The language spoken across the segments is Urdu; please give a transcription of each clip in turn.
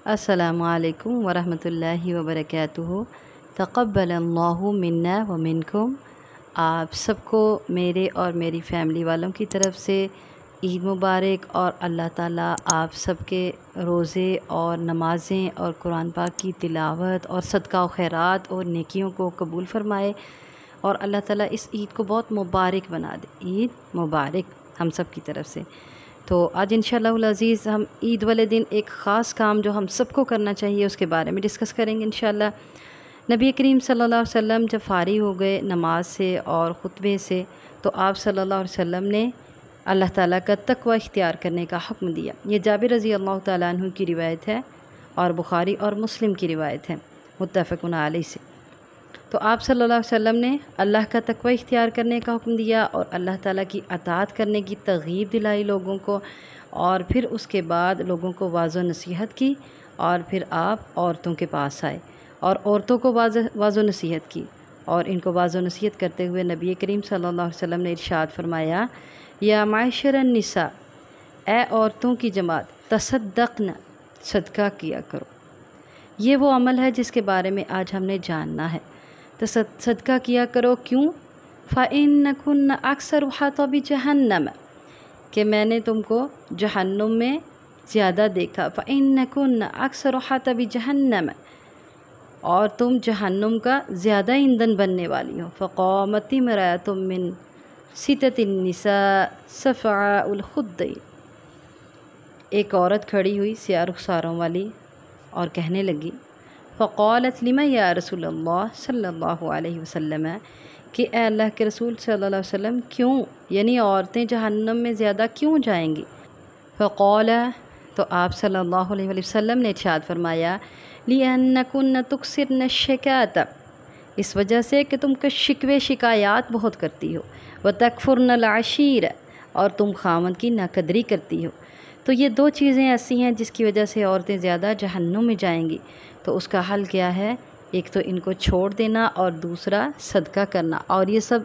السلام علیکم ورحمۃ اللہ وبرکاتہ۔ تقبل اللہ منا و منکم۔ آپ سب کو میرے اور میری فیملی والوں کی طرف سے عید مبارک، اور اللہ تعالیٰ آپ سب کے روزے اور نمازیں اور قرآن پاک کی تلاوت اور صدقہ و خیرات اور نیکیوں کو قبول فرمائے، اور اللہ تعالیٰ اس عید کو بہت مبارک بنا دے۔ عید مبارک ہم سب کی طرف سے۔ تو آج انشاءاللہ العزیز ہم عید والے دن ایک خاص کام جو ہم سب کو کرنا چاہیے اس کے بارے میں ڈسکس کریں گے انشاءاللہ۔ نبی کریم صلی اللہ علیہ وسلم جب فارغ ہو گئے نماز سے اور خطبے سے، تو آپ صلی اللہ علیہ وسلم نے اللہ تعالیٰ کا تقوی اختیار کرنے کا حکم دیا۔ یہ جابر رضی اللہ تعالیٰ عنہ کی روایت ہے اور بخاری اور مسلم کی روایت ہے متفق علیہ سے۔ تو آپ صلی اللہ علیہ وسلم نے اللہ کا تقوی اختیار کرنے کا حکم دیا اور اللہ تعالیٰ کی اطاعت کرنے کی ترغیب دلائی لوگوں کو، اور پھر اس کے بعد لوگوں کو واعظ و نصیحت کی، اور پھر آپ عورتوں کے پاس آئے اور عورتوں کو واعظ و نصیحت کی، اور ان کو واعظ و نصیحت کرتے ہوئے نبی کریم صلی اللہ علیہ وسلم نے ارشاد فرمایا، یا معاشر النساء، اے عورتوں کی جماعت، تصدقن، صدقہ کیا کرو۔ یہ وہ عمل ہے جس کے بارے میں آج ہم نے جاننا ہے۔ تو صدقہ کیا کرو، کیوں؟ فَإِنَّكُنَّ أَكْثَرُ حَطَبِ جَهَنَّمَ، کہ میں نے تم کو جہنم میں زیادہ دیکھا۔ فَإِنَّكُنَّ أَكْثَرُ حَطَبِ جَهَنَّمَ، اور تم جہنم کا زیادہ ایندھن بننے والی ہو۔ فَقَامَتِ امْرَأَةٌ مِّن سِتَةِ النِّسَاءِ صَفْعَاءُ الْخُدَّيْنِ، ایک عورت کھڑی ہوئی سیاہ رخساروں والی اور کہنے لگی، فقالت لما یا رسول اللہ صلی اللہ علیہ وسلم، کہ اے اللہ کے رسول صلی اللہ علیہ وسلم کیوں، یعنی عورتیں جہنم میں زیادہ کیوں جائیں گی؟ فقال، تو آپ صلی اللہ علیہ وسلم نے ارشاد فرمایا، لِأَنَّكُنَّ تُكْثِرْنَ الشِّكَايَةَ، اس وجہ سے کہ تم شکوے شکایات بہت کرتی ہو، وَتَكْفُرْنَ الْعَشِيرَ، اور تم خامند کی ناقدری کرتی ہو۔ تو یہ دو چیزیں ایسی ہیں جس کی وجہ سے عورتیں زیادہ جہنم میں جائیں گی۔ تو اس کا حل کیا ہے؟ ایک تو ان کو چھوڑ دینا، اور دوسرا صدقہ کرنا، اور یہ سب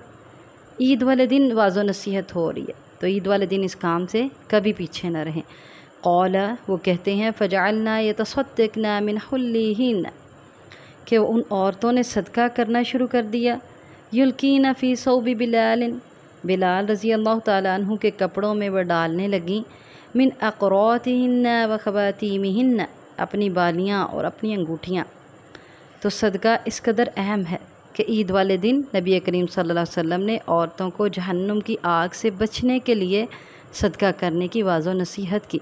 عید والے دن واعظ و نصیحت ہو رہی ہے، تو عید والے دن اس کام سے کبھی پیچھے نہ رہیں۔ قال، وہ کہتے ہیں، فجعلنا يتصدقن من حلیہن، کہ ان عورتوں نے صدقہ کرنا شروع کر دیا، یلقین فی ثوب بلال، بلال رضی اللہ تعالیٰ عنہ کے کپڑوں میں وہ ڈالنے لگیں، من اقراطہن و خواتیمہن، اپنی بالیاں اور اپنی انگوٹھیاں۔ تو صدقہ اس قدر اہم ہے کہ عید والے دن نبی کریم صلی اللہ علیہ وسلم نے عورتوں کو جہنم کی آگ سے بچنے کے لیے صدقہ کرنے کی واعظ و نصیحت کی۔